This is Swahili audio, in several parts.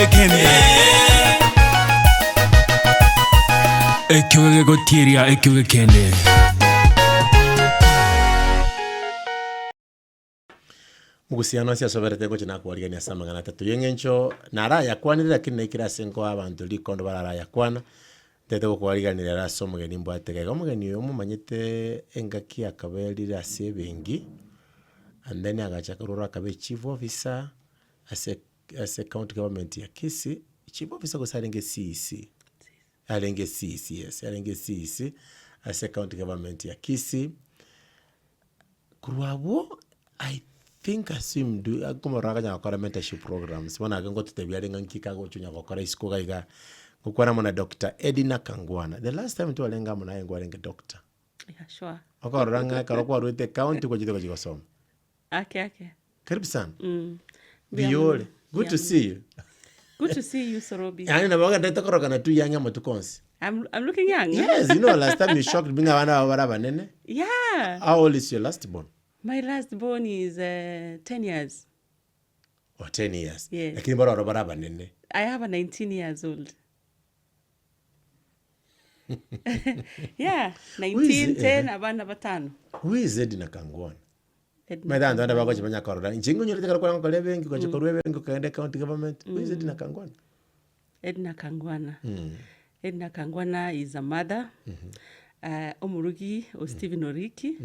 kene Ekiwege gotiria ekiwege kene Mugusiano cia soberete go china kwaligania samangana tatu yengencho nara yakwanire lakini naikira senko abantu likondo barara yakwana tete go kwaliganira ra somugeni mbwatege go mugeni yo mumanyite engaki akabelira ase bengi and then agachakurura akabe chief officer ase county government ya Kisii chief officer go sarenge CC alenge CC yes alenge CC ase county government ya Kisii kurwabo I think assume do como raga nyakora mentorship programs wana agengo tutebya ngika go chunya gokora isiko gaiga gukwana mona Dr. Edina Kangwana the last time tu alenga mona yengo alenge doctor yeah sure okoranga karokwa rute county ko jito gosoma okay karibu sana Biole good to see you good to see you Sorobi yani na baga ndata koroka na tu yanga motukonsi I'm looking young yes you know last time you shocked binga wana baraba nene yeah how old is your last born? My last born is 10 years. Oh, 10 years. Yes. Lakini bado baraba nene. I have a 19 years old. Yeah, 19, 10, abana batano. Who is Edina Kangwana? Madam, don't ever go to Manyakora. Jingo, you take a call living, go to Korean, go county government. Who is Edina Kangwana? Edna Kangwana. Edna Kangwana is a mother. Omurugi or Stephen Oriki.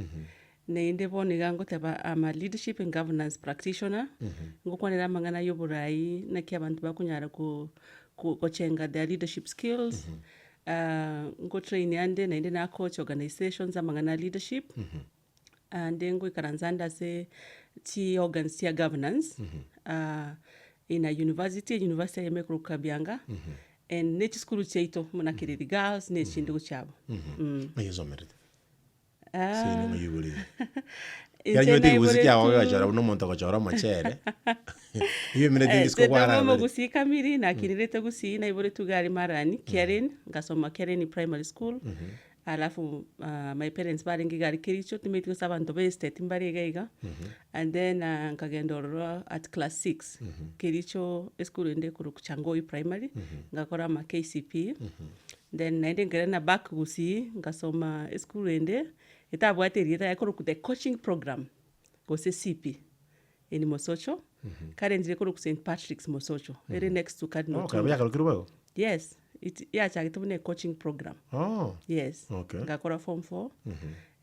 Neinde boni gango teba I'm a leadership and governance practitioner. Ngokwanira mangana yoburai na kia bantu bakunyara ku chenga their leadership skills. Ngo train yande nainde na coach organizations amangana leadership. And then go ikaranzanda se ti organs tia governance. In a university ya Mekuru Kabianga. And neti skulu cheito muna kiriri girls ne chindu chabo. Mayezo merite. Ah. Yani yote guziki awaga chara uno monta ko chara machere. Hiyo mine dingi sko kwara. Mama gusi kamiri na kinirete gusi na ibore tugari marani Karen ngasoma Karen primary school. Alafu my parents baringi gari kiricho tumeti kusabantu be state mbari gaiga. And then nkagendoro at class 6. Kiricho school ende kuru Changoi primary ngakora ma KCP. Then naende ngerena back gusi ngasoma school ende itabwaterira yakoro ku the coaching program go se CP in Mosocho. Currently koro ku St Patrick's Mosocho very next to Cardinal. Okay, ya kalukirwa. Yes, it yeah chakitubune coaching program. Oh. Yes. Okay. Ngakora form 4.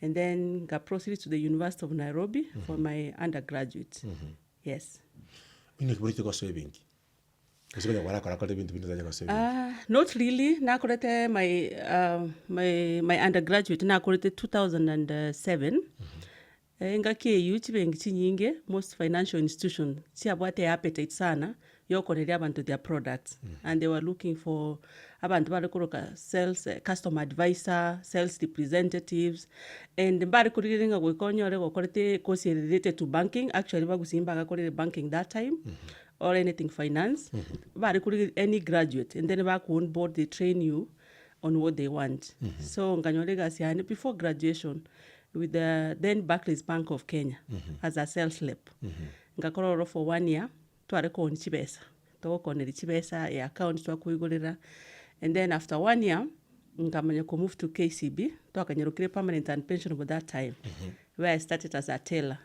And then ga proceed to the University of Nairobi for my undergraduate. Yes. Mimi kiburiti kwa swimming. Kusikia wala kwa kwa bintu bintu za swimming. Not really. Nakurete my undergraduate nakurete 2007. Ngake yuchi bengi chinyinge most financial institution siabwate appetite sana yokoneria abantu their products and they were looking for abantu balikuruka sales customer advisor, sales representatives and bari kuriringa gukonyore gokorete course related to banking. Actually bagusimba gakorere banking that time. Or anything finance, but any graduate, and then back on board they train you on what they want. So nganyolega siane before graduation with the then Barclays Bank of Kenya as a sales rep. Ngakororo for 1 year to areko on chibesa. To ko ne chibesa e account to akuigorera. And then after 1 year ngamanya ko move to KCB to akanyerukire permanent and pension for that time. Where I started as a teller.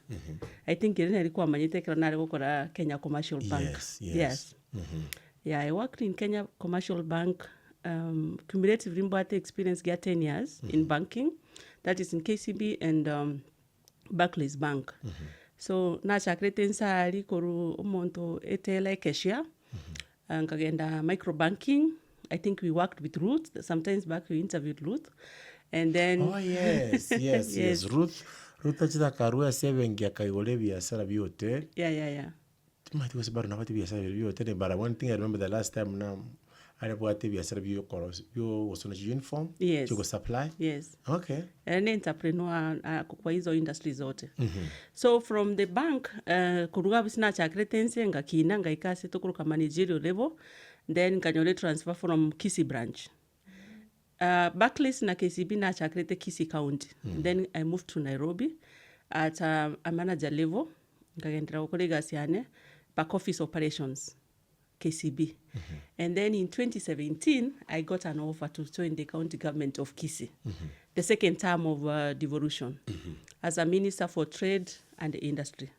I think ilikuwa manyite kana gukora Kenya Commercial Bank. Yes. Yeah, I worked in Kenya Commercial Bank. Cumulative Rimbate experience get 10 years in banking. That is in KCB and Barclays Bank. So na chakrete nsari koru umonto etela cashier. Nkagenda microbanking. I think we worked with Ruth. Sometimes back we interviewed Ruth. And then oh yes Ruth achida karua sevengia kaigole biashara biote. Yeah. Tumati was about nabati biashara biote but one thing I remember the last time na alipowate biashara bio was on a uniform. Yes. To go supply. Yes. Okay. And entrepreneur kwa hizo industry zote. So from the bank kuruga bisina cha cretense ngakina ngaikase tokuruka managerial level then kanyole transfer from Kisii branch. Barclays na KCB na chakrete Kisii County. Then I moved to Nairobi at a manager level. Nkagendera ukole gasiane back office operations. KCB. And then in 2017, I got an offer to join the county government of Kisii, the second term of devolution, as a minister for trade and industry.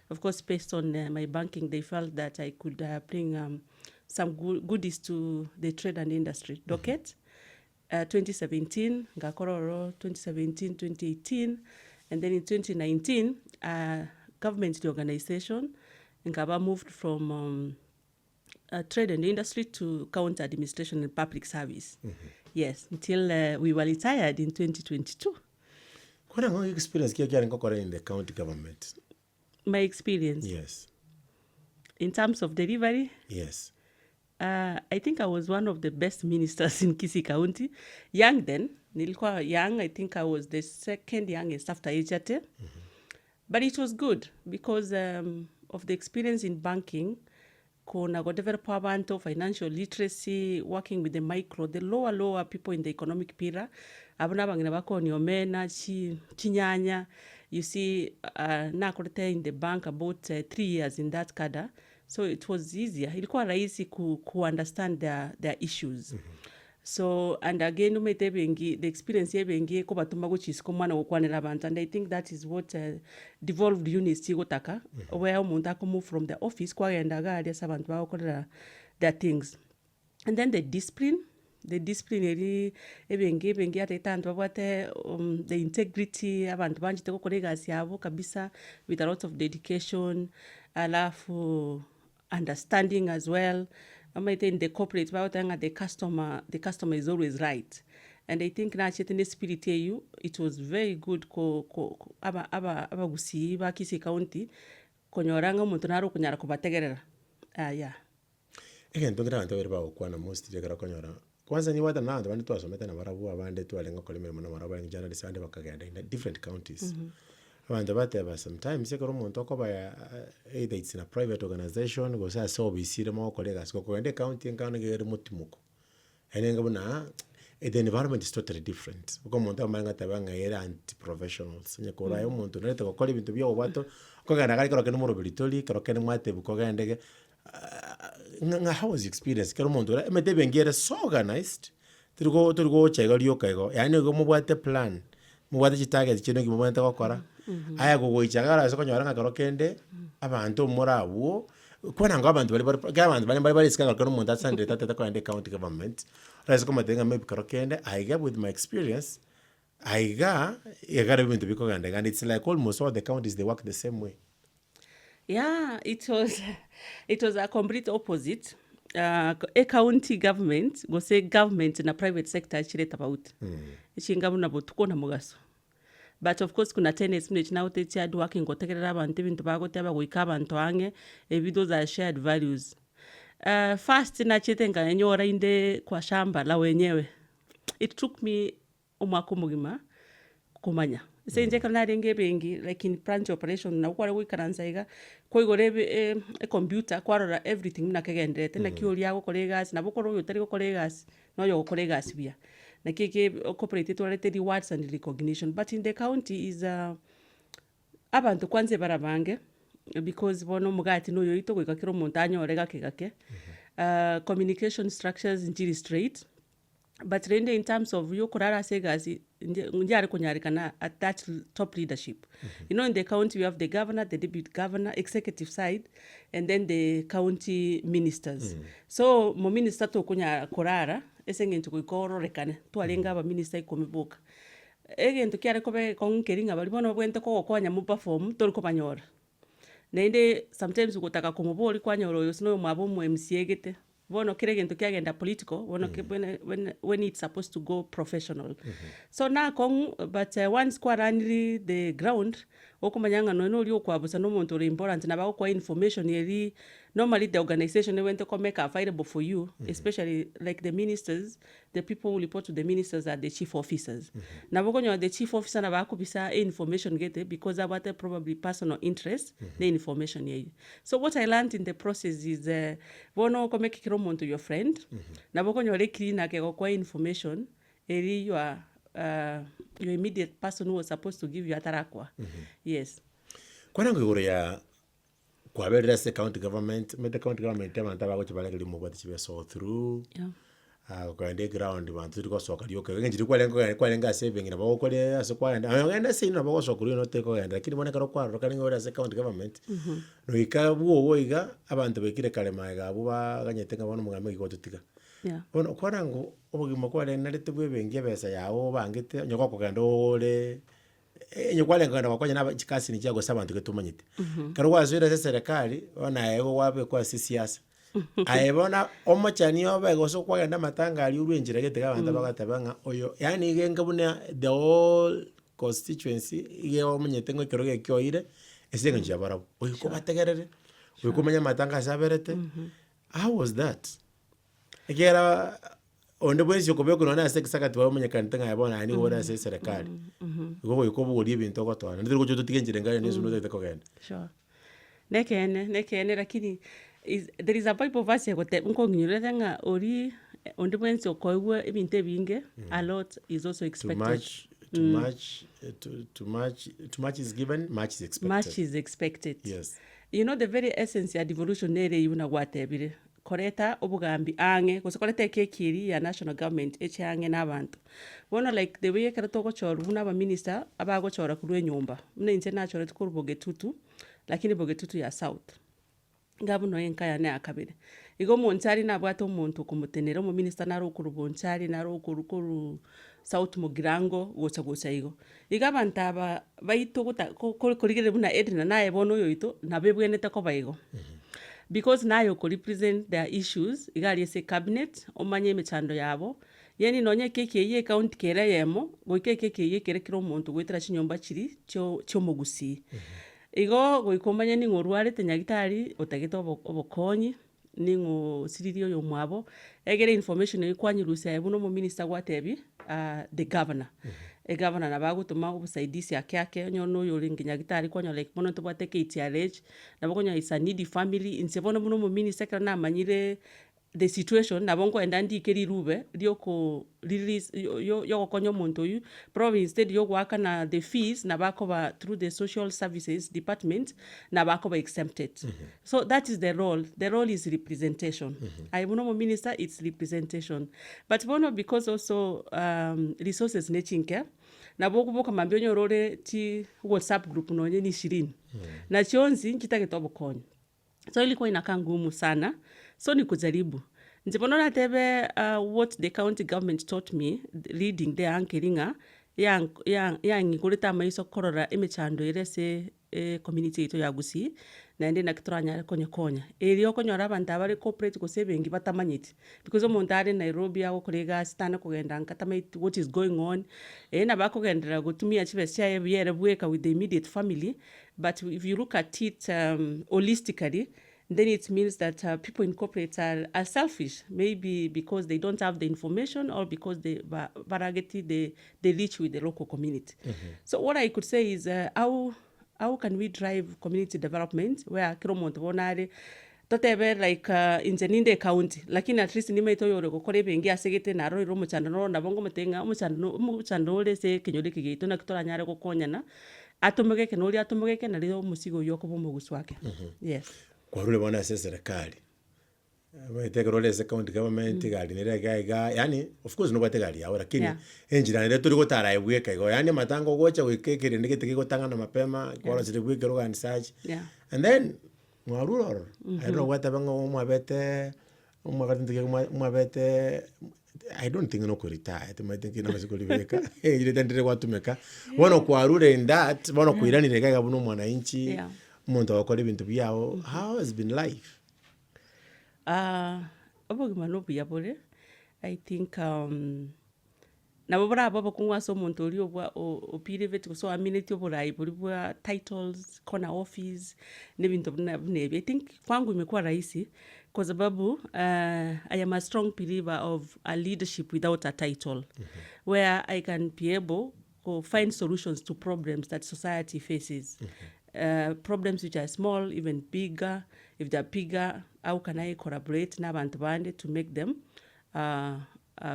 Of course, based on my banking, they felt that I could bring some goodies to the trade and industry docket. 2017, Gakororo, 2017, 2018, and then in 2019, government organization, Ngaba moved from trade and industry to county administration and public service. Yes, until we were retired in 2022. What are your experience in the county government? My experience? Yes. In terms of delivery? Yes. I think I was one of the best ministers in Kisii County. Young then, nilikuwa young, I think I was the second youngest after Ejate. But it was good because of the experience in banking, kuna go develop abantu, financial literacy, working with the micro, the lower people in the economic pillar. Abana bangina bako ni omena, chinyanya. You see, nakurete in the bank about 3 years in that cadre. So it was easier. Ilikuwa rahisi ku understand their issues. So, and again, the experience yebengi ko batuma go chisiko mwana gukwanira abantu, and I think that is what devolved units chigotaka, where umuntu move from the office kwa endaga ali sabantu bakola their things. And then the discipline eri ebengi atetantu babwate the integrity abantu banjite ko kolega yabo kabisa with a lot of dedication, alafu understanding as well. In the corporate, the customer is always right. And I think na in the spirit you, it was very good aba gusi ba Kisii County konyoranga umuntu naro kunyara kubategerera. Yeah. Again, tungira bantu bari bakwana most jegara konyora. Kwanza ni wata nando bandi twasometa na barabu abande twalenga kolime mu marabu ya journalist ande bakagenda in different counties. Abantu bateba sometimes yekoro umuntu akoba either it's in a private organization go sa so bisire mo colleagues go kwende county nkana ngere mutimuko enenga buna the environment is totally different uko umuntu amanga tabanga era anti professionals nyekora yo umuntu nete ko kole bintu byo bato ko gana gari ko kenumuro bilitoli ko kene mwate buko gandege how was the experience kero umuntu metebe ngere so organized turgo chego lyokago yani go mubwate plan mubwate chitage chino kimubwate gukora aya gogoichagara soko nyoranga karokende abantu morawo kwana ngo abantu bali sika ko umuntu asande tata ko ande county government rasa ko matenga maybe karokende I get with my experience I got ibintu biko gande and it's like almost all the counties they work the same way. Yeah, it was a complete opposite. A county government go say government in a private sector chireta about chinga muna botuko na mugaso. But of course kuna tenants mune china utechi adu working go tekerera abantu bintu bagote bagoika abantu ange those are shared values. First na chitenga nyora inde kwa shamba la wenyewe. It took me umwaka mugima kumanya. Senje kana renge bengi like in branch operation na kwa wikaranza iga ko igorebe a computer kwarora everything na kegende tena kiuria go colleagues na bokoro yo tari go colleagues no yo colleagues bia na keke corporate toilette rewards and recognition, but in the county is abantu kwanze barabange because bono mugati no yo ito go kakiro montaño orega kegake communication structures in straight. But rende in terms of yo kurara segazi njari kunyarikana at that top leadership. You know, in the county we have the governor, the deputy governor, executive side, and then the county ministers. So mo minister to kunya kurara esengento kuikoro rekane to alenga ba minister ikomiboka. Egento kyare kobe konkeringa bali bono bwente ko kwanya mu perform to ko banyora. Nende sometimes ukotaka kumuboli kwanyoro yo sino mwabo mu MCA gete. Bono kire gento kyagenda political when it's supposed to go professional. So na kong but once kwaraniri the ground okumanyanga no lyo kwabusa no muntu important na ba kwa information yeri normally the organization went to make available for you, especially like the ministers, the people who report to the ministers are the chief officers. Na bokonyo the chief officer na ba kubisa information get because about probably personal interest the information here. So what I learned in the process is bono ko make kiromo to your friend na bokonyo le clean ake kwa information eri your immediate person who was supposed to give you atarakwa. Yes. Kwana ngoro ya kwaberera se county government mete county government abantu abagocha kilimo bwati chibe so through kwende ground bantu turi kosoka ryoke ngenjiri kwalenga saving na bagokore ase kwenda ngenda se no bagosoka ryo no teko genda lakini boneka rokwaro kalinga ora se county government no ikabuo iga abantu bekire kale maiga abo baganyete ngabona mugambe gikotutika bono kwarango obugimo kwale narete bwebengie besa yawo bangete nyoko kugenda ole nyokwale nganda kwakwanya na chikasi ni chago sabantu ketumanyite karo wazwira se serikali ona ego wabe kwa siasa aebona omachani oba goso kwagenda matanga ali urwenjira gete gabanda bagatabanga oyo yani genga buna the whole constituency ige omunyete ngo kiroge kyoire esenga njabara oyo ko bategerere oyo kumenya matanga saberete how was that egera onde bwezi ko beko nona se sakati wa munyeka ntanga yabona ani wona se serikali gogo yuko buri ibintu gotwana ndiri gojo tutigengire ngare nizo no ko genda sure nekene lakini there is a bible verse gote nkonginyurete nga ori onde bwenzi okoigwe ibintu binge a lot is also expected too much is given, much is expected. Yes. You know the very essence ya devolution nere yuna gwatebire koreta obugambi ange kosekoreta kekiri ya national government echange n'abantu bona like the way karato gochora buna ba minister abagochora kulwe nyumba mune inje nachora tukuru bogetutu lakini bogetutu ya south ngabo no yenkaya ne akabire igo monchari nabwato omuntu kumutenera mu minister naro kurubonchari naro kurukuru south mugirango gocha igo igabanta aba baito kurigire buna edna nae bono yoito nabebwenete ko baigo because nayo ko represent their issues igari se cabinet omanye mechando yabo yeni nonye keke ye county kere yemo goikeke ye kere kiro omuntu gwetera chinyomba chiri cyo mugusi igo goikomanya ni ngorware tenyagitari otageta obokonyi ningo siririo yo mwabo egere information ekwanyirusia ebuno mu minister gwatebi the governor governor nabagutuma obusaidisi yake nyono yoringinya gitari kwanyo like mono to bateke itiarage nabakonya isa needy family insebono buno mu minister kana namanyire the situation nabongo endandi keri rube rioko release yo konyo muntu yu probably instead yo waka na the fees nabakoba through the social services department nabakoba exempted so that is the role is representation I bono mo minister it's representation but bono because also resources nechinke nabokuboka mambyo nyorore ti WhatsApp group nonye ni 20 na chionzi nkitagetobo konyo so ilikuwa inakaa ngumu sana so ni kujaribu nzibonona tebe what the county government taught me reading the ankeringa yang ngurita maiso korora emechando irese community ito ya Gusii na ndi nakitoranya konya eri okonyora abantu abari corporate ko saving batamanyiti because omuntu ari Nairobi ago kurega stana kugenda nkatamait what is going on na bakogendera gutumia chibesia yebere bweka with the immediate family but if you look at it holistically then it means that people in corporates are selfish, maybe because they don't have the information or because they reach with the local community. So what I could say is how can we drive community development where kiromonto bonare totebe like in Ninde county lakini at least nimeito yore gukore bengi asegete na roi romo chanda no na bongo metenga umuchando ole se kinyore kigeito na kitora nyare gukonyana atomegeke no ri atomegeke na rio musigo yoko bomugusu wake. Yes. Kwa rule bona se serikali baiteka role se county government gali nere gaiga yani of course no bategali ahora kini enjira nere turi gotara ebweka igo yani matango gocha wikekere ndegete gigotanga na mapema kwa zire bweke organize and then mwaruro I don't know what abango mwabete I don't think no ko retire I think na maziko libeka ile tendere watumeka bono kwa rule in that bono kuiranire gaiga buno mwananchi muntu wakora ibintu byao how has been life obogima no buyabore I think nabo brabo kunwa so muntu uri obwa opirivate so aminity oburai bwa titles corner office nebintu bune I think kwangu imekuwa rahisi kwa sababu I am a strong believer of a leadership without a title where I can be able to find solutions to problems that society faces. Problems which are small, even bigger. If they're bigger, how can I collaborate n'abantu bande to make them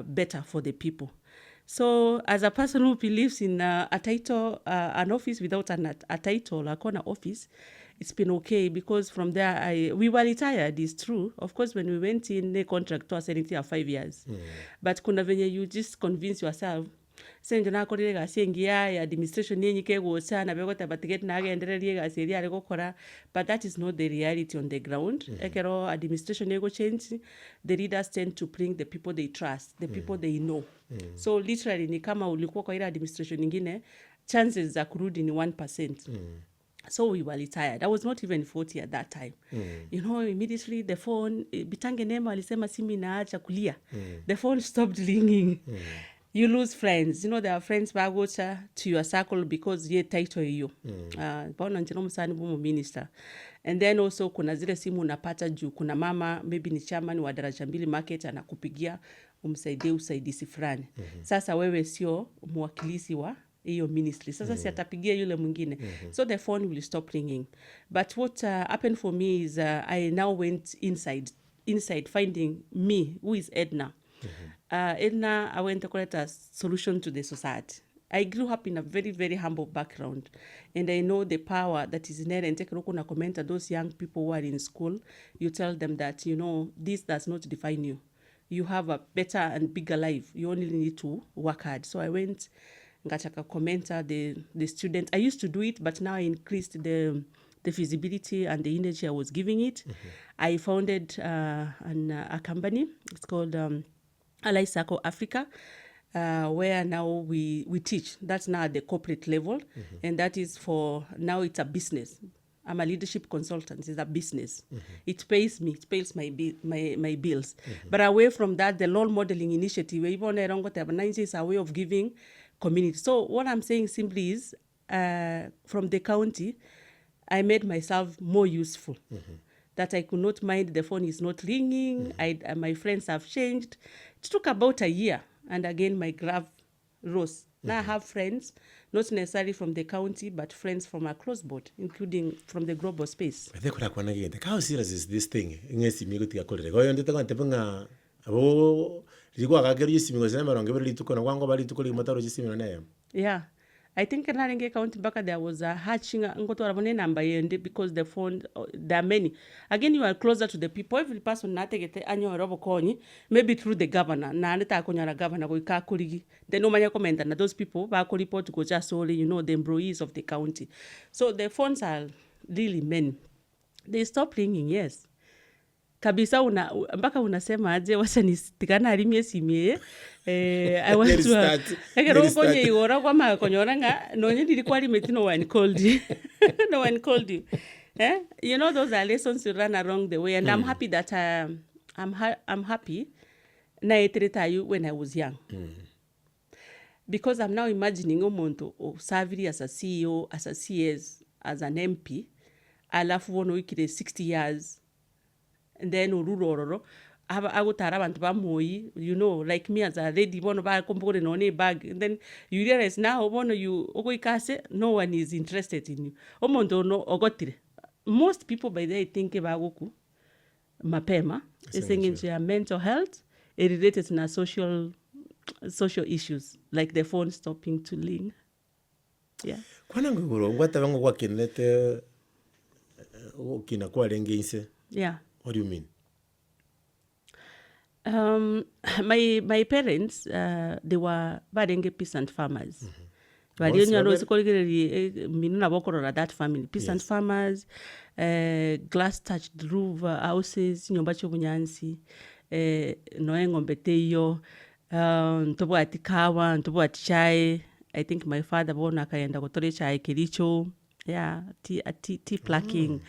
better for the people? So as a person who believes in a title, an office without a title, a corner office, it's been okay because from there we were retired, it's true. Of course, when we went in, the contract was anything of 5 years. But kuna venye you just convince yourself, senjo nakorire gasi engia ya administration yenyi kegocha na begota batigeti na agendererie gasi eri ari gukora, but that is not the reality on the ground. Ekero administration ego change, the leaders tend to bring the people they trust, the people they know. So literally ni kama ulikuwa kwa ile administration nyingine, chances za kurudi ni 1%. So we were retired. I was not even 40 at that time. You know, immediately the phone, Bitange Nema alisema simu inaacha kulia. The phone stopped ringing. You lose friends. You know, there are friends bagocha to your circle because ye title hiyo. Baona njenomu sani bumu minister. And then also kuna zile simu unapata juu. Kuna mama, maybe ni chairman wa Daraja Mbili market anakupigia umsaidie usaidisi fulani. Sasa wewe sio mwakilisi wa hiyo ministry. Sasa si atapigia yule mwingine. So the phone will stop ringing. But what happened for me is I now went inside finding me, who is Edna. Edna, I went to collect a solution to the society. I grew up in a very, very humble background. And I know the power that is inherent. Take a look on comment at those young people who are in school. You tell them that, you know, this does not define you. You have a better and bigger life. You only need to work hard. So I went ngachaka commenter the student. I used to do it, but now I increased the visibility and the energy I was giving it. I founded a company. It's called Ally Circle Africa, where now we teach. That's now at the corporate level, and that is for now it's a business. I'm a leadership consultant. It's a business. It pays me. It pays my bills. But away from that, the role modeling initiative, even is a way of giving community. So what I'm saying simply is, from the county, I made myself more useful. That I could not mind the phone is not ringing. My friends have changed. It took about a year, and again my graph rose. Now I have friends, not necessarily from the county, but friends from across board, including from the global space. I think how serious is this thing? Ingesi migo tika kolere. Goyo ndete kwa tepunga abo likuwa kagero yisimi ngo sema ronge bali tuko na wango bali tuko limotaro yisimi na nayo. Yeah. I think in Naringe County back there was a hatching number because the phone there are many. Again, you are closer to the people. Every person na take anyo robo konyi, maybe through the governor. Na neta konya governor go ikakuligi. Then no manya comment na those people ba ko report go just solely, you know, the employees of the county. So the phones are really many. They stop ringing, yes. Kabisa mpaka unasema aje wacha nisikana alimie simie I want to ekero konye igora kwa makonyora nga nonye nilikuwa limeti no one called you. No one called you. You know, those are lessons you run along the way, and I'm happy that I'm happy na etreta you when I was young. Because I'm now imagining omuntu serving as a CEO, as a CS, as an MP, alafu wono ikire 60 years. And then ururororo agutara abantu bamoyi, you know, like me as a lady bono ba kompore no ne bag, and then you realize now bono you ogoikase no one is interested in you omondo no ogotire. Most people by they think bagoku mapema isingin their mental health related to social issues like the phone stopping to ring. Yeah, kwana nguguro ngwata bango kwa kinete okina kwa lengense. Yeah. What do you mean? My parents, they were badenge peasant farmers. That family, peasant farmers, glass touched roof houses, nyombacho bunyansi, noengombe teyo, ntobo ati kawa, ntobo ati chai. I think my father bona kaenda gotore chai kericho, yeah, tea plucking.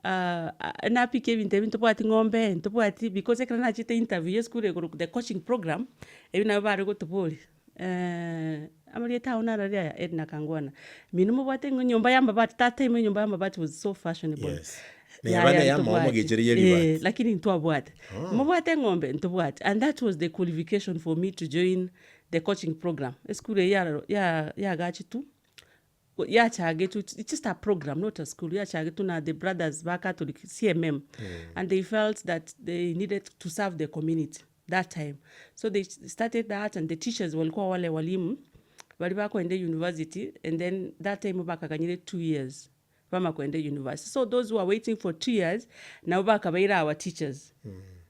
Na pike interview to put ngombe to put because I can chita interview school the coaching program even na ba go to boli amali tauna ria Edna Kangwana minumo bate nyumba yamba but that time nyumba yamba but was so fashionable. Yes. Lakini nto abwate mobwate ngombe nto bwate, and that was the qualification for me to join the coaching program. School ya gachi tu ya chagetu, it's just a program, not a school. Ya chagetu na the brothers back Catholic CMM, and they felt that they needed to serve the community. that time. So they started that, and the teachers walikuwa wale walimu bali bakwende university, and then that time bakaganyire 2 years bama kwende university. So those who are waiting for 2 years now bakabaira our teachers.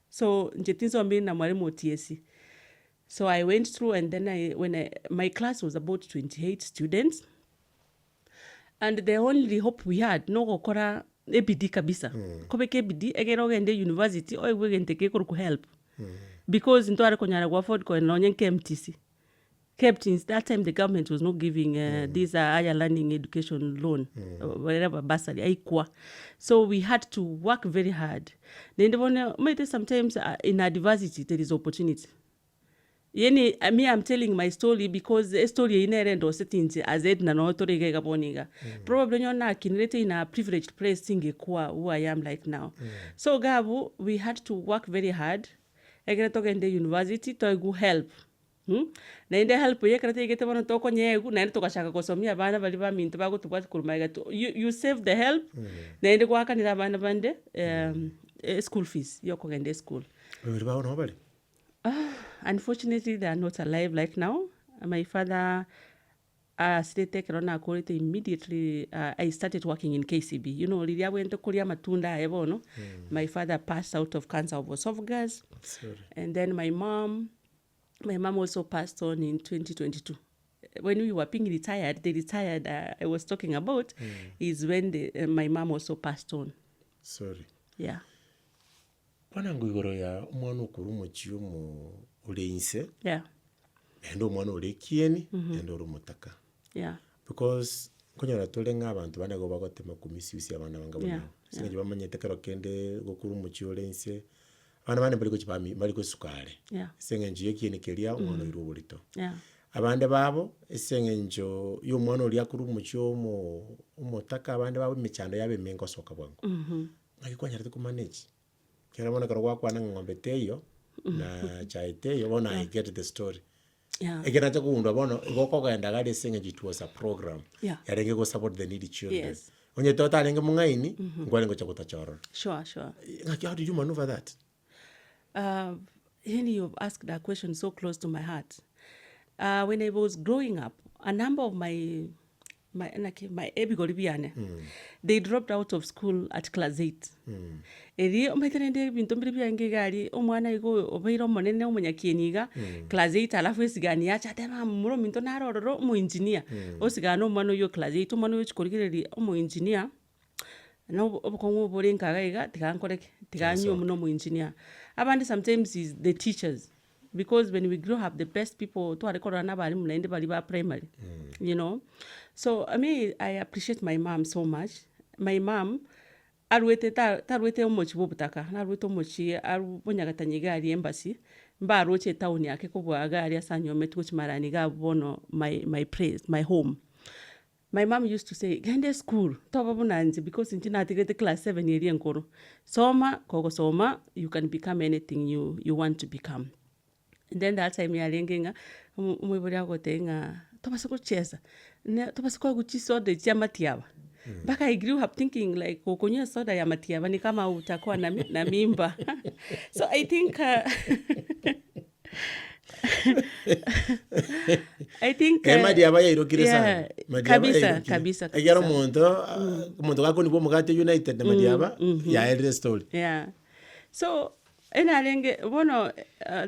So njetinzo mbi na mwalimu TSC. So I went through, and then my class was about 28 students, and the only hope we had no gukora ebidi kabisa kobeke ebidi egero gende university o egwegente ke ku help because ntware konyara go afford ko no nyenke MTC kept in that time the government was not giving this higher learning education loan whatever bursary aikwa, so we had to work very hard. Then sometimes in our diversity there is opportunity. Me, I'm telling my story because the story inherent or settings as it na no torege gaboniga. Probably you're not in a privileged place singekuwa who I am like now. So Gabu, we had to work very hard. Egreto in the university to go help. Na inde help ye krate igete bono toko nyegu na inde tokashaka kosomia bana bali ba minto bago tubati kurumaiga to you save the help na inde kwakanira bana bande school fees yoko gende school. Bali ba ono bali. Unfortunately, they are not alive like now. My father started corona quality immediately. I started working in KCB. You know, Lidia went to Korea Matunda Ebono. My father passed out of cancer of esophagus. Sorry. And then my mom also passed on in 2022. When we were being retired, the retired I was talking about is when my mom also passed on. Sorry. Yeah. Wanangu igoro ya umwana ukuru muchiyo mu uleinse. Yeah. Endo umwana ulekieni, endo urumutaka. Yeah. Because kunyora tolenga abantu bana go bagotema kumisiusi abana banga bona. Singe bamanyete karo kende gokuru muchiyo uleinse. Abana bane bali ko sukale. Yeah. Singe njiye kieni kelia umwana irubulito. Yeah. Abande babo esenge njo yo mwana uli akuru muchiyo umutaka abande babo michando yabe mengo soka bwangu. Ngayikwanyarite ku manage. Kera mwana karwa kwa ngombe teyo na chaiteyo bona I get the story. Yeah. Egena ta kuundwa bona goko gaenda gale singe it was a program. Yeah. Yarenge go support the needy children. Yes. Onye tota lenge mungaini ngwale ngo chakuta choro. Sure. Ngaki how did you maneuver that? You've asked that question so close to my heart. When I was growing up, a number of my ebigoribiane, they dropped out of school at class 8. Eri ometerende bintu mbiribiange gari omwana igo obeiro monene omunyakieniga class 8 alafu esigani acha tema muro minto narororo mu engineer osigano omwana yo class 8 omwana yo chikorigireri omu engineer no obukongo borenga gaiga tikankoreke tikanyo muno mu engineer. Abandi sometimes is the teachers. Because when we grow up, the best people to record anabali mnaende bali ba primary, you know. So I appreciate my mom so much. My mom, arwete omochi bobutaka, arwete omochi arubonyagatanyega ari embassy, mba aroche town yake kubwaga ari asanyo metuchi marani ga bono my place, my home. My mom used to say, "Gende school, toba bunanzi because intina atigete class 7 yeri enkoro. Soma, kogo soma, you can become anything you want to become." And then that time yalengenga umwibori agotenga tobasiko chesa tobasiko guchi soda ya matiaba. But I grew up thinking like kokonya soda ya matiaba ni kama utakuwa na mimba. So I think madiaba ya irokire sana. Kabisa. Agero muntu gako ni bomugate United na madiaba ya elder story. Yeah. So enalenge bono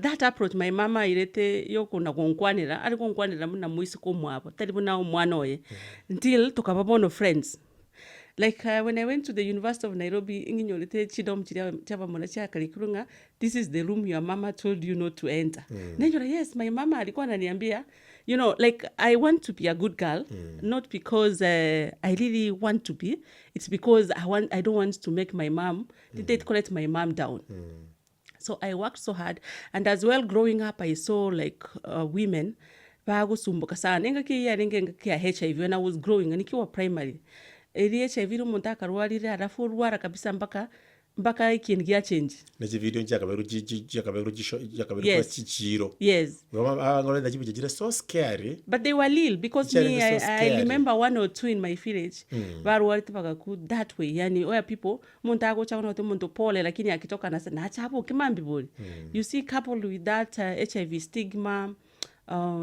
that approach my mama irete yokuna konkwanira ari konkwanira muna muisi ko mwabo tali buna omwana oye until tukababono friends. Like when I went to the University of Nairobi, inginyolete chidom chaba mona cha kalikurunga, this is the room your mama told you not to enter. Nenjora, yes, my mama alikuwa ananiambia, you know, like I want to be a good girl, not because I really want to be, it's because I don't want to make my mom, they collect my mom down. So I worked so hard, and as well growing up I saw like women bagusumbuka sana ngaki HIV when I was growing nikiwa primary. HIV rumuntu akarwarire arafu rwara kabisa mpaka mpaka ikintu gia change. Nechi video chakaberu Yes. chichiro. Yes. Ngole na chibichira so scary. But they were little because Chari me, so I scary. remember one or two in my village. Baru walipaka ku that way. Yani where people muntu agocha kono muntu pole lakini akitoka na acha hapo kimambi boli. You see coupled with that HIV stigma,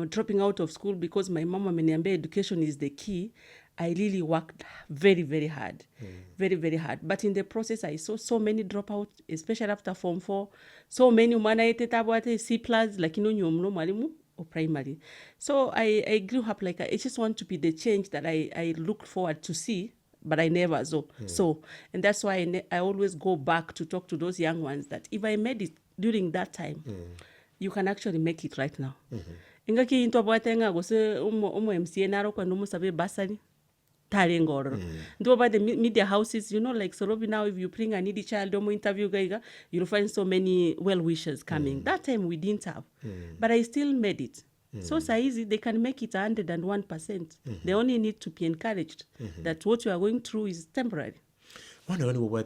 dropping out of school because my mama ameniambia education is the key. I really worked very, very hard. Very, very hard. But in the process, I saw so many dropouts, especially after Form 4. So many umanaite tabwate C+, like nyomno mwalimu or primary. So I grew up like I just want to be the change that I looked forward to see, but I never saw. So, and that's why I always go back to talk to those young ones that if I made it during that time, you can actually make it right now. Ingaki into abwate gose umo MCA naro kwa numu sabe basari. Do about the media houses, you know, like Sorobi now, if you bring a needy child, domo interview gaiga, you'll find so many well-wishers coming. That time we didn't have, but I still made it. So easy, they can make it 101%. They only need to be encouraged that what you are going through is temporary. When you were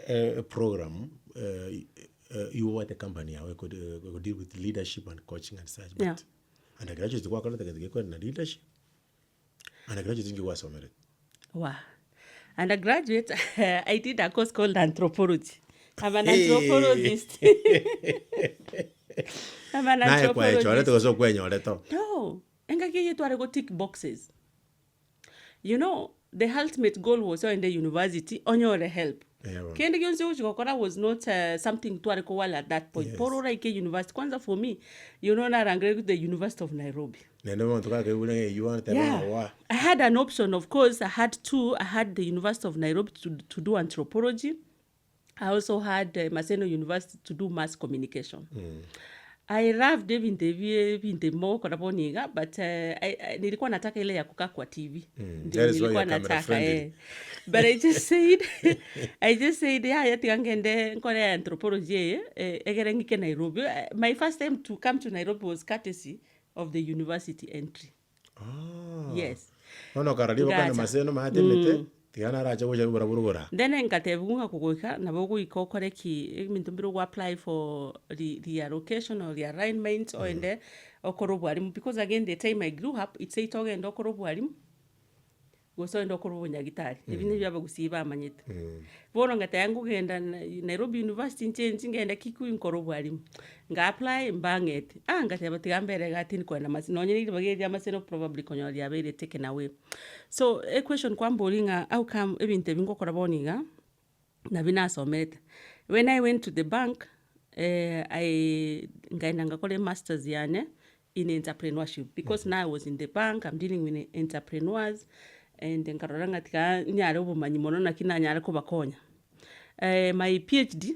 a program, you were at a company, I could deal with leadership and coaching and such. Yeah. Undergraduates work on the leadership. Undergraduate think you were somewhere. Wow. Undergraduate, I did a course called anthropology. I'm an anthropologist. I'm an anthropologist. No. Engage to go tick boxes. You know, the ultimate goal was in the university on your help. Kende Gyonzi was not something to recall at that point. Porora Ike University. Kwanza for me, you know, I ran the University of Nairobi. Yeah. I had an option, of course. I had two. I had the University of Nairobi to do anthropology. I also had Maseno University to do mass communication. I loved even the more koraboniga, but nilikuwa nataka ile ya kukaa kwa TV. That is why you're camera friendly. But I just said, yeah, yatingangende nkore anthropology egerengike Nairobi. My first time to come to Nairobi was courtesy of the university entry. Oh. Yes. Ono karaliwa kana Maseno mahatemete. Tiana racha woja burabura. Then nkatebunga kugoika na bogo ikokore ki mintumbiro go apply for the allocation or the alignment or in the okorobwarimu, because again the time I grew up it said toge ndo okorobwarimu goso ndo okorobo nyagitari ibine byaba gusiba amanyete bono ngata yangu genda Nairobi University ngenda Kikuyu nkorobwarimu nga apply mbangete ngata batigambere gatini kwa na masino nyiri bageri amaseno probably konyori abere taken away. So a question kwambolinga how come ebinte bingo koraboninga na binasomete. When I went to the bank, I ngainanga kole masters yane in entrepreneurship, because now I was in the bank, I'm dealing with entrepreneurs, and nkaroranga tika nyare obumanyi mono na kina nyare ko bakonya. My PhD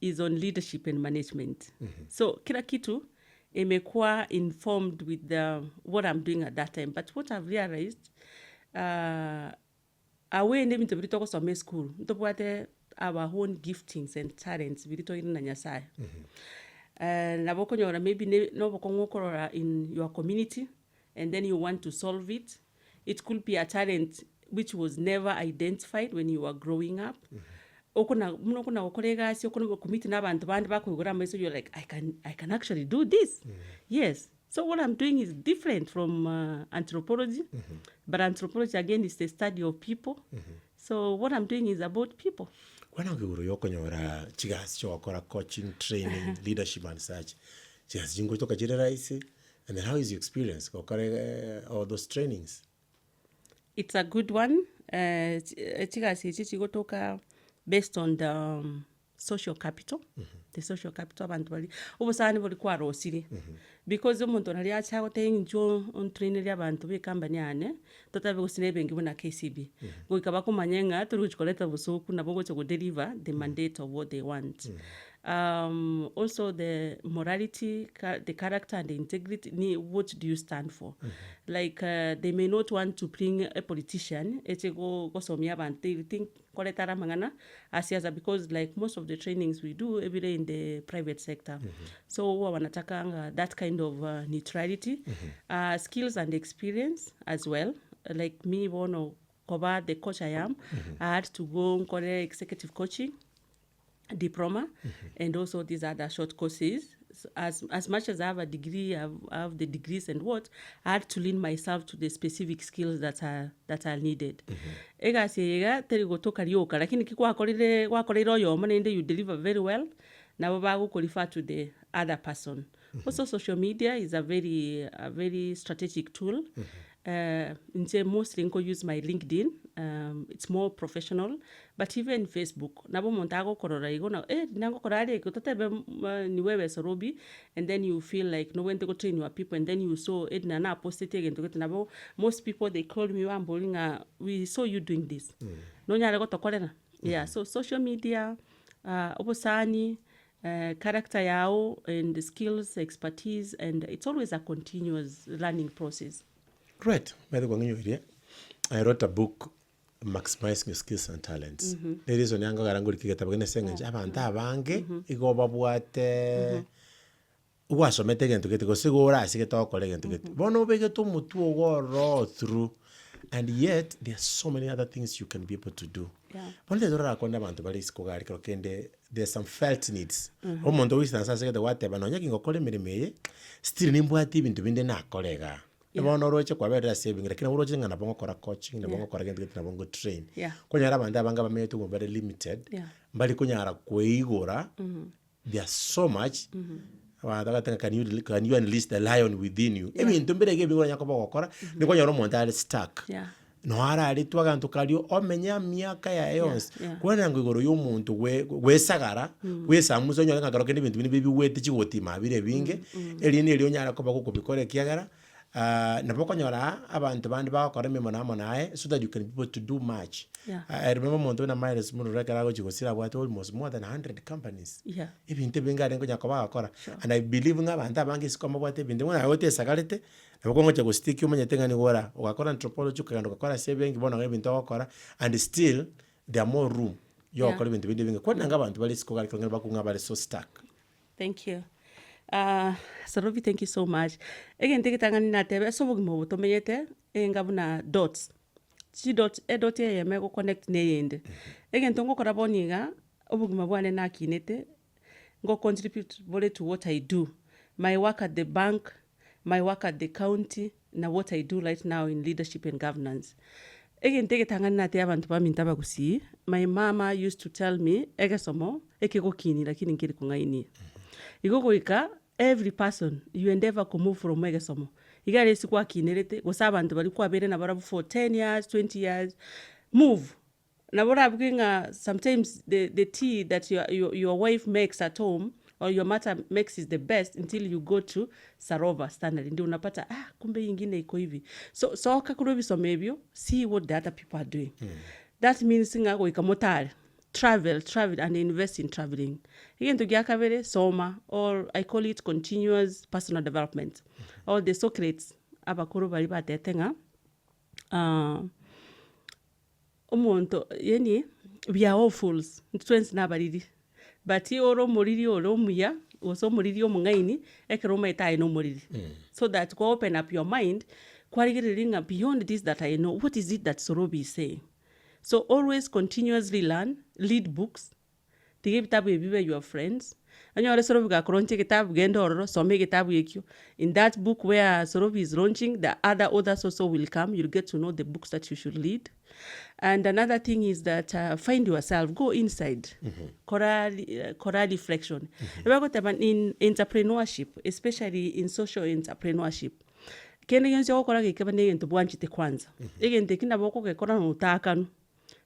is on leadership and management. So kila kitu imekuwa informed with what I'm doing at that time. But what I've realized, awe nde bintu birito kusoma school, ntobwate our own giftings and talents birito ina Nyasaye. Naboko nyora maybe no bokongo in your community, and then you want to solve it. It could be a talent which was never identified when you were growing up. Okuna okolega si okuna commit na bantu bandi bakugura meso, you're like I can actually do this. Yes. So what I'm doing is different from anthropology. But anthropology again is the study of people. So what I'm doing is about people. When I go to Yokonyora, chigas chokora coaching, training, leadership and such. Chigas jingo toka jireraisi. And then how is your experience? All those trainings? It's a good one. Chigas chigo toka based on the social capital. The social capital abantu bali obusani buli kwa rosiri. Because umuntu nali achago tenjo on trainer y'abantu bekambani ane totabe gusinebe ngibona KCB. Go ikaba kumanyenga turi kukoleta busuku nabo go to deliver the mandate of what they want. Also the morality, the character and the integrity, what do you stand for? Like they may not want to bring a politician, they think because like most of the trainings we do every day in the private sector. So wanataka that kind of neutrality, skills and experience as well. Like me, koba the coach I am, I had to go and executive coaching diploma and also these other short courses. So as much as I have a degree, I have the degrees and what, I had to lean myself to the specific skills that are needed. Ega siega teri gotoka rioka, lakini wakorire oyo manende you deliver very well, na babago qualify to the other person. Also social media is a very strategic tool. Mostly I use my LinkedIn. It's more professional, but even Facebook. Nabo montago korora igona nango korare kutotebe niwewe sorobi, and then you feel like no when to go train your people, and then you saw na na posted again to get nabo. Most people they call me one bowling. We saw you doing this. No nyara go to korena. Yeah. So social media, obosani. Character yao and the skills, expertise, and it's always a continuous learning process. Great. I wrote a book, Maximizing Your Skills and Talents. The reason yango garanguri kigeta bagene senga abantu abange igoba bwate wasomete gento gete go sigura asige to kole gento gete bono bege to mutu go through, and yet there are so many other things you can be able to do. Bonde dora konda abantu bali iskogari krokende there's some felt needs. Omuntu wisansa sege the whatever no nyaki ngokole miremeye still nimbwati ibintu binde na kolega. Ebono roche kwa bera saving lakini uroche ngana bongo kora coaching na bongo kora gende na bongo train. Kunyara banda abanga bametu go very limited. Mbali kunyara kweigora. There are so much. Can you enlist the lion within you? I mean, tumbere ge bigora nyako bokora ni kunyara monta stuck. No ara ari twagantu kalio omenya miaka ya eons kwena ngigoro y'umuntu we sagara we samuzo nyoga ngaro kende bintu bibi wete chigotima bire binge eli ni nyara ko bako bikore kiagara na boko nyora abantu bandi bakora memo namo nae so that you can be able to do much. I remember monto na miles mu rekara go chigosira what almost more than 100 companies. Ibintu bingare ngo nyako bakora, and I believe ngabanta abangi sikoma bwate binde mwana yote sagarete nakongo cha gustiki umanye tengani gora ukakora anthropology ukaganda ukakora saving bona ngabintu bakora, and still there are more room yo ukora ibintu binde binge kwa ngabantu bali sikogari kongera bakunga bali so stuck. Thank you. Sarobi, thank you so much. Again, take it na tebe so bugimo tomenyete ngabuna dots. Chi dot dot ye me go connect ne yende. Again tongo kora boniga obugimo bwane na kinete go contribute bole to what I do. My work at the bank, my work at the county, na what I do right now in leadership and governance. Again, take it na te abantu ba mintaba gusi. My mama used to tell me egesomo ekego kini lakini nkiri kungaini. Igogoika every person you endeavor to move from egesomo. Igare sikwa kinerete go sabantu bali kwa bere na barabu for 10 years, 20 years. Move. Na barabu kinga sometimes the tea that your wife makes at home or your mother makes is the best until you go to Sarova standard. Ndio unapata kumbe ingine iko hivi. So kakurobi so maybe see what the other people are doing. That means nga go ikamotare. Travel and invest in traveling. Again to giakavere soma, or I call it continuous personal development. All the Socrates abakuru bali batetenga. Omonto yeni we are all fools. Ntwensi na baridi. But oro moriri oro muya oso moriri omungaini ekeroma itai no moriri. So that go open up your mind. Kwarigiringa beyond this that I know. What is it that Sorobi is saying? So always continuously learn, read books, take kitabu ebibe your friends. Anyore Sorobi ga kronche kitabu gendo ororo some kitabu yekyo. In that book where Sorobi is launching, the other authors also will come. You'll get to know the books that you should read. And another thing is that find yourself, go inside. Chora reflection. In entrepreneurship, especially in social entrepreneurship. Kene yenzo okora gekebane into bwanchite kwanza. Egente kinda boko gekora no utakanu.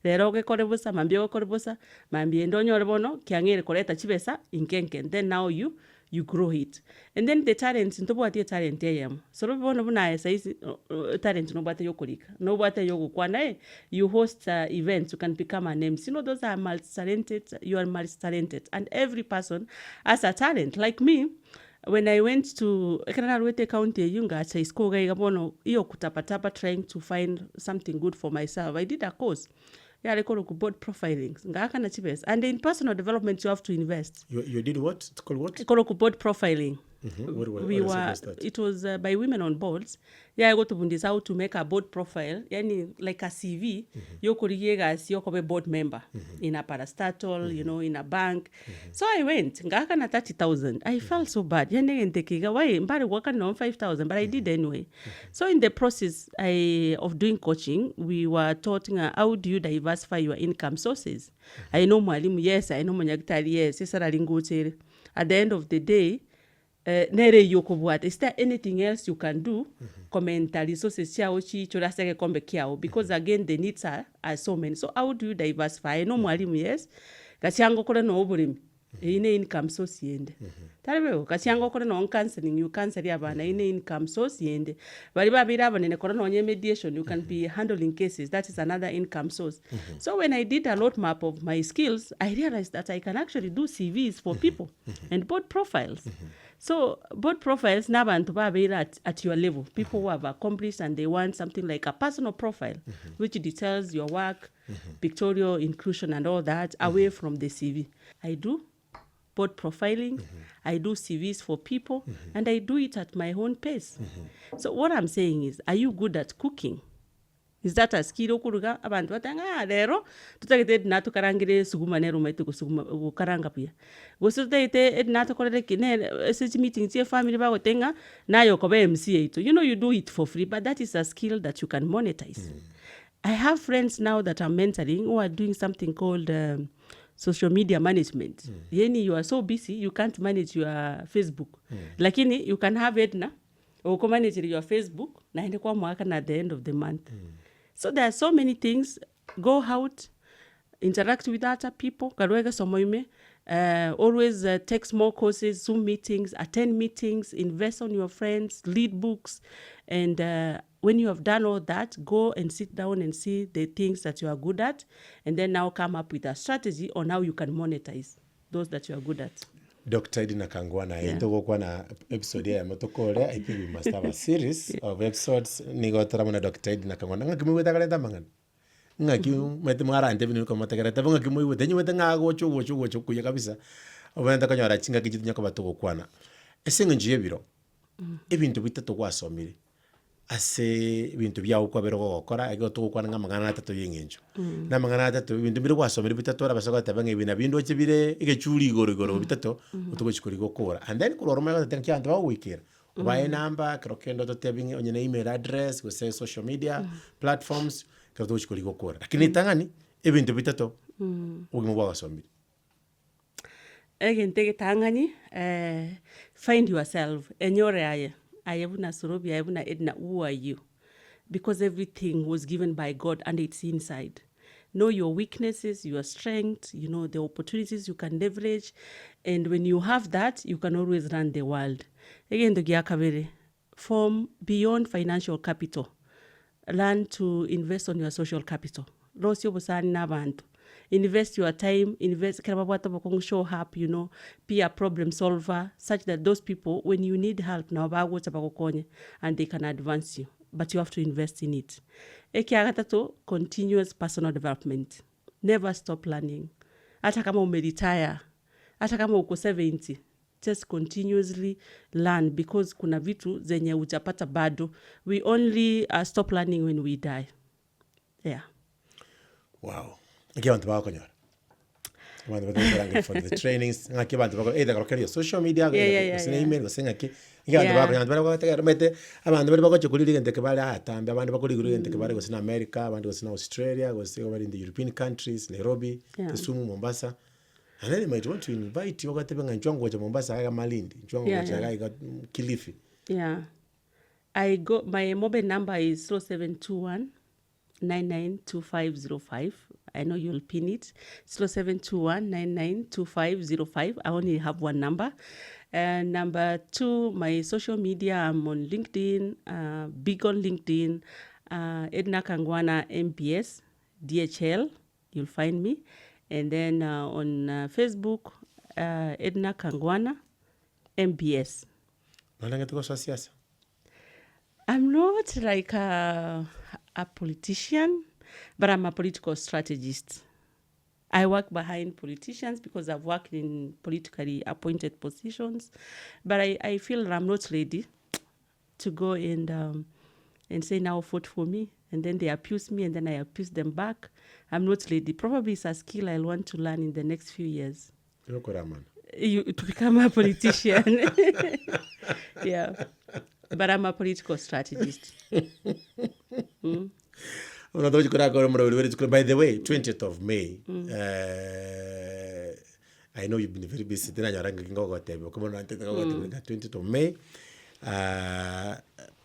Lero gekore busa mambie gekore busa mambie ndonyo rebono kiangere koleta chibesa inkenken. Then now you grow it. And then the talents into bwati talent yam. So robono buna size talent no bwate yokolika. No bwate yogo kwana you host events, you can become an MC. You know those are multi-talented, you are multi-talented, and every person has a talent. Like me, when I went to Ekanarwete County, Yunga, Chaiskoga, Gabono, Iyo Kutapatapa, trying to find something good for myself, I did a course. I call it board profiling. And in personal development, you have to invest. You did what? It's called what? I call it board profiling. It was by women on boards. Yeah, I got to bundis how to make a board profile, yani like a CV. Yokobe board member in a parastatal, you know, in a bank. So I went, ngaka na 30,000. I felt so bad. Yani ntekiga why mbari waka no 5,000, but I did anyway. So in the process of doing coaching, we were taught how do you diversify your income sources. I know mwalimu, yes, I know manyagitari, yes, at the end of the day, nere yokobwat, is there anything else you can do? Commentary sources chao chi choraseke kombe kiao, because again the needs are so many. So how do you diversify? I know mwalimu, yes, kasiango kore no oburim. Ine income source yende. Tarabeo kasiango kore no counseling, you counsel abana ine income source yende. Bali babira abana kore no mediation, you can be handling cases. That is another income source. So when I did a roadmap of my skills, I realized that I can actually do CVs for people and board profiles. So board profiles nabantu babira at your level. People who have accomplished and they want something like a personal profile, which details your work, pictorial inclusion and all that away from the CV. I do board profiling, I do CVs for people, and I do it at my own pace. So what I'm saying is, are you good at cooking? Is that a skill okuruga abantu batanga lero tutagete nato karangire suguma nero metu kusuguma karanga pia gosutete nato korere kine SG meeting tie family ba gotenga nayo ko MC itu. You know, you do it for free, but that is a skill that you can monetize. I have friends now that I'm mentoring who are doing something called social media management. Yani you are so busy you can't manage your Facebook. Lakini you can have Edna or manage your Facebook na ende kwa mwaka na at the end of the month. So there are so many things. Go out, interact with other people. Always take small courses, Zoom meetings, attend meetings, invest on your friends, read books. And when you have done all that, go and sit down and see the things that you are good at. And then now come up with a strategy on how you can monetize those that you are good at. Dr. Edna Kangwana, kwa na episode ya motokole. I think we must have a series of episodes. Nigotaramuna Dr. Edna Kangwana. Ngakimiwe takaleta mangan. Ngakimu mete mwara ante binu kwa matakareta. Ngakimiwe tenye wete ngago chogo kuya kabisa. Obenda kanyara chinga kijitu nyako batoko kwana. Esenga njiye biro. Ebintu bitatu kwasomire. Ase ibintu byawo kwa bero gukora ego tukukwana nga 300 yengenjo na 300 ibintu biro kwasomera bitatu abasaka tabange ibina bindo kibire igecuri igoro bitatu utugochikuri gukora and then kuroroma yatanki antu bawikira ubaye namba krokendo totebinge onye email address go say social media platforms kadochikuri gukora lakini tangani ibintu bitatu ugimu bwasomera egente tangani find yourself enyore aye Ayevuna Sorobi, Ayevuna Edna, who are you? Because everything was given by God and it's inside. Know your weaknesses, your strengths, you know, the opportunities you can leverage. And when you have that, you can always run the world. Again, the Giakavere, from beyond financial capital, learn to invest on your social capital. Rosio Bosani Nabantu. Invest your time, show up, you know, be a problem solver, such that those people, when you need help, and they can advance you. But you have to invest in it. Continuous personal development. Never stop learning. Hata kama umeretire, hata kama uko 70, just continuously learn because kuna vitu zenye ujapata bado. We only stop learning when we die. Yeah. Wow. Abantu bakonyora. Abantu bakoranga for the trainings. Ngaki abantu bakora either korokera social media, gusina email, gusinga ki. Abantu bakonyora abantu bakora mete abantu bakoche kuliri ndeke bali atambe abantu bakuri ndeke bali gusina America, abantu gusina Australia, gusina bali in the European countries, Nairobi, Kisumu, Mombasa. And then they might want to invite you wakatebe nchwango cha Mombasa kama Malindi, nchwango cha Kilifi. Yeah. My mobile number is 0721 992505. I know you'll pin it. 0721 992505. I only have one number. And number 2, my social media, I'm on LinkedIn, big on LinkedIn, Edna Kangwana MPS, DHL, you'll find me. And then on Facebook, Edna Kangwana MPS. I'm not like a politician, but I'm a political strategist. I work behind politicians because I've worked in politically appointed positions, but I feel that I'm not ready to go and say now vote for me, and then they abuse me and then I abuse them back. I'm not ready. Probably it's a skill I'll want to learn in the next few years. To become a politician. Yeah. But I'm a political strategist. By the way, 20th of May, I know you've been very busy. 20th of May,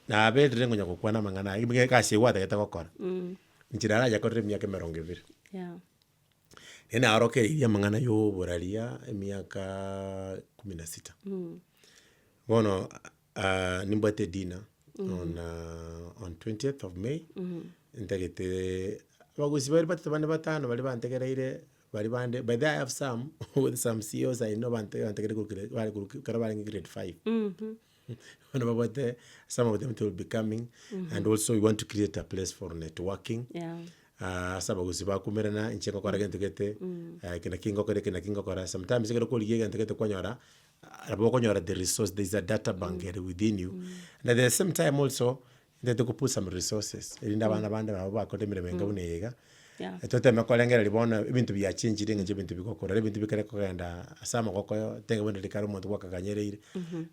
na abedre ngonya kukwana mangana ibige kasi wata yatakokora nchirara yakore miaka 20. Yeah. Ena aroke ya mangana yo boralia miaka 16. Bono nimbate dinner on 20th of May. Intagete bagusi bari batatu batano bali bantegereire bali bande, by there I have some with some CEOs I know bantegere bali grade 5. Some of them will be coming, and also we want to create a place for networking. Yeah. Sabagusi ba kumerana inchengo kora gente kete kina kingo kora sometimes ikero ko liye gente kete kwanyora abo kwanyora the resource, there is a data bank within you, and at the same time also they to put some resources ilinda bana bande ba ko temere menga unega. Yeah. Tote makolengera libona ibintu bya change ringe ibintu bikokora ibintu bikare kogenda asama koko tenge bende likaro muntu wakakanyerere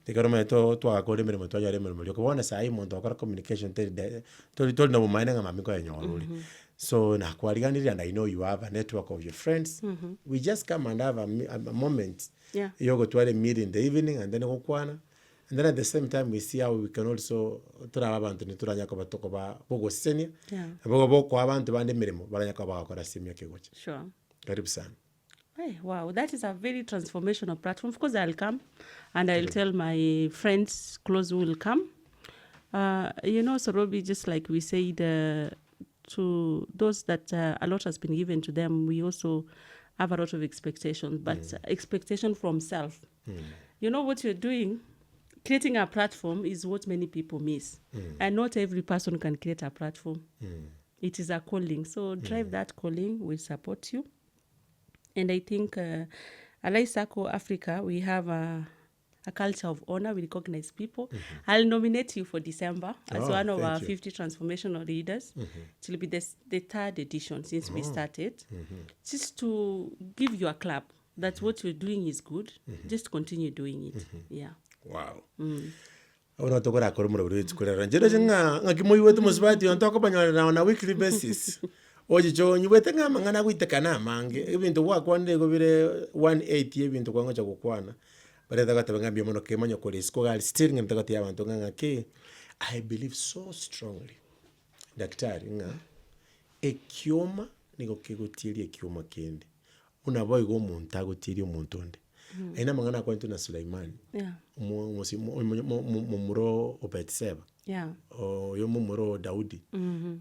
likaro meto twakore mere muntu yare mere muri kubona sai muntu akora communication toli no mumane ngama miko yanyoruli. So na kwaliganira, and I know you have a network of your friends. We just come and have a moment. Yeah. You go to a meet in the evening and then go kwana. And then at the same time, we see how we can also turaba abantu nituranya ko batoko ba bogo senior. Yeah. Bogo ko abantu bande mirimo baranya ko bakora simya kegocha. Sure. Karibu sana. Hey, wow, that is a very transformational platform. Of course, I'll come and I'll tell my friends close who will come. Sorobi, just like we said, to those that a lot has been given to them, we also have a lot of expectations, but expectation from self. You know what you're doing? Creating a platform is what many people miss. And not every person can create a platform. It is a calling. So drive that calling, we'll support you. And I think Allied Circle Africa, we have a culture of honor. We recognize people. I'll nominate you for December as one of our 50 transformational leaders. It will be the third edition since we started. Just to give you a clap that what you're doing is good. Just continue doing it. Yeah. Wow. Ona tokora korumura buri tsukurera njero jinga ngakimoyi wetu musibati ontoko banyana on a weekly basis. Oji cho nyubete ngama ngana kwitekana mange ibintu wakwande go bire 180 ibintu kwangocha kukwana. Bareta katabanga biomono kemanyo kolisiko gali still ngemtakati abantu nganga ke. I believe so strongly. Daktari nga ekioma niko kigotiri ekioma kende. Unaboy go muntu agotiri omuntu onde. Aina mangana kwa na Suleiman. Yeah. Mumuro Obetseba. Yeah. O yo mumuro Daudi.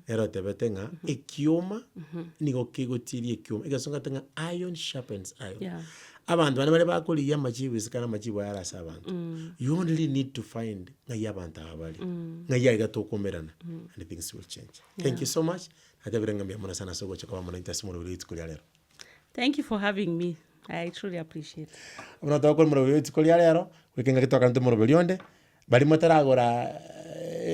Era tebetenga ekioma niko kigotiri ekioma. Igasonga tenga iron sharpens iron. Yeah. Abantu bana ba koli ya machibu sikana machibu ya rasa abantu. You only need to find ngaya abantu abali. Ngaya gato komerana and things will change. Thank you so much. Hatabirenga mbiamona sana sogo chakwa mwana intasimo uli tikulialero. Thank you for having me. I truly appreciate. Una toko muro tikulialero, wikinga kitoka nto muro bilionde. Bali motaragora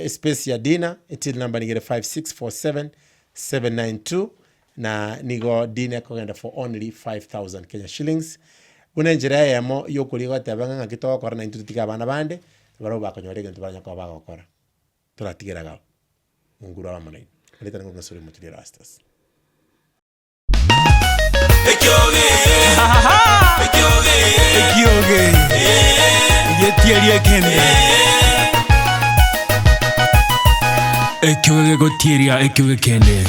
space ya dina until number nigere 5647792 na nigo dina kogenda for only 5,000 Kenya shillings. Una njira yamo yokuligo tabanga ngakitoka kora na intutika bana bande baro bakonyorege ntubanya kwa bagakora. Turatigera gawo. Nguru abamanai. Aleta ngo ngasuri mutiri rastas. Ekyoge. Yetieri ekende. Ekyoge gotiria ekyoge kende.